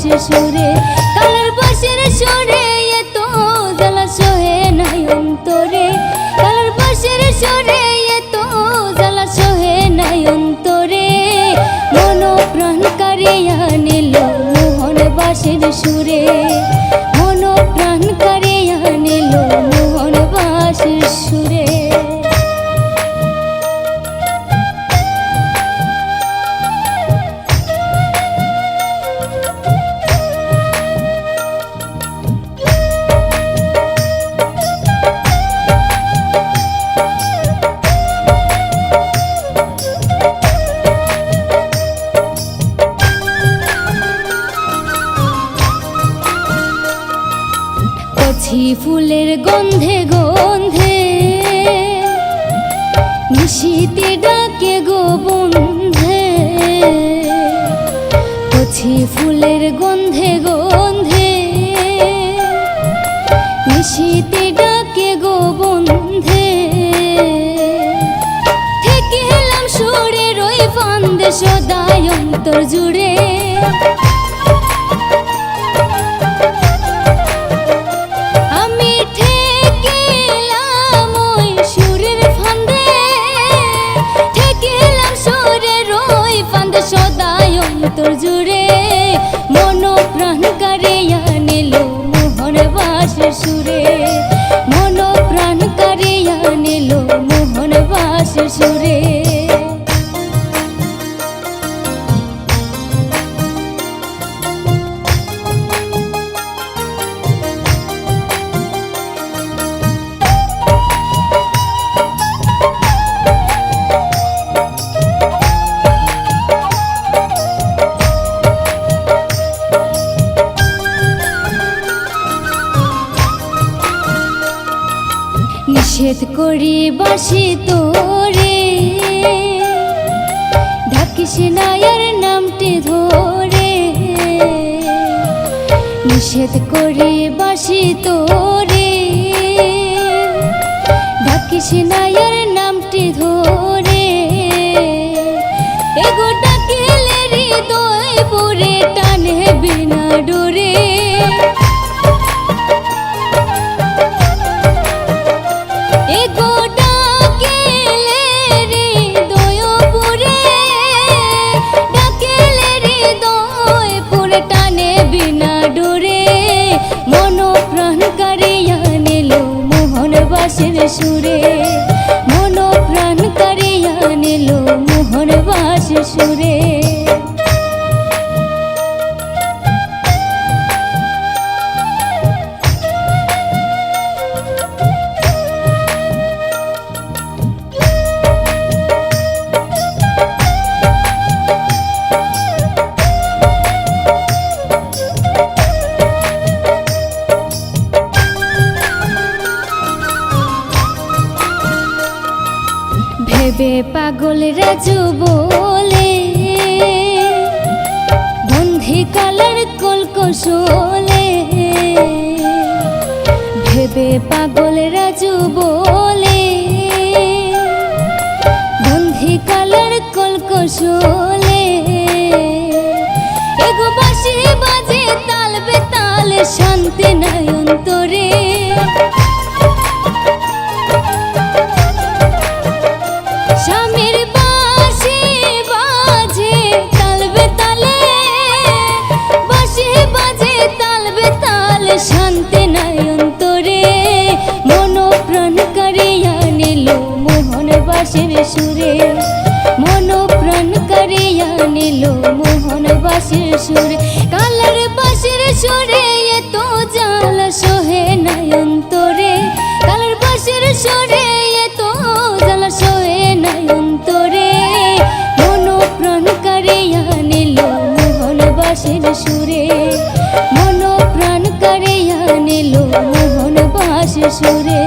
বাঁশির সুরে কালার বাঁশির সুরে এত জ্বালা সহে নাই অন্তরে কালার বাঁশির সুরে এত জ্বালা সহে নাই অন্তরে মন প্রাণ কারিয়া নিল মোহন বাঁশির সুরে মন প্রাণ কারিয়া নিল মোহন বাঁশির সুরে কচি ফুলের গন্ধে গন্ধে নিশীতে ডাকে গো বন্ধে কচি ফুলের গন্ধে গন্ধে নিশীতে ডাকে গো বন্ধে থেকে এলাম সুরের ওই ফান্দে সদাই অন্তর জুড়ে সদাই অন্তর জুড়ে মন প্রাণ কারিয়া নিল মোহন বাঁশির সুরে মন প্রাণ কারিয়া নিল মোহন বাঁশির সুরে নিষেধ করি বাঁশি তোরে ডাকিস না আর নামটি ধরে নিষেধ করি বাঁশি তোরে ডাকিস না আর নামটি ধরে এগো ডাকিলে হৃদয় পুরে টানে বিনা ডোরে টানে বিনা ডোরে মন প্রাণ কারিয়া নিল মোহন বাঁশির সুরে মন প্রাণ কারিয়া নিল মোহন বাঁশির সুরে ভেবে পাগল রাজু বলে বন্ধি কালার কলকৌশলে ভেবে পাগল রাজু বলে বন্ধি কালার কলকৌশলে এগো বাঁশি বাজে তাল বেতাল শান্তি নাই অন্তরে স্বামীর বাঁশি বাজে তাল বেতালে বাঁশি বাজে তাল বেতাল শান্তি নাই অন্তরে মন প্রাণ কারিয়া নিল মোহন বাঁশির সুরে মন প্রাণ কারিয়া নিল মোহন বাঁশির সুরে কালার বাঁশির সুরে এত জ্বালা সহে নাই অন্তরে কালার বাঁশির সুরে এত জ্বালা সহে নাই অন্তরে মন প্রাণ কারিয়া নিল মোহন বাঁশির সুরে মন প্রাণ কারিয়া নিল মোহন বাঁশির সুরে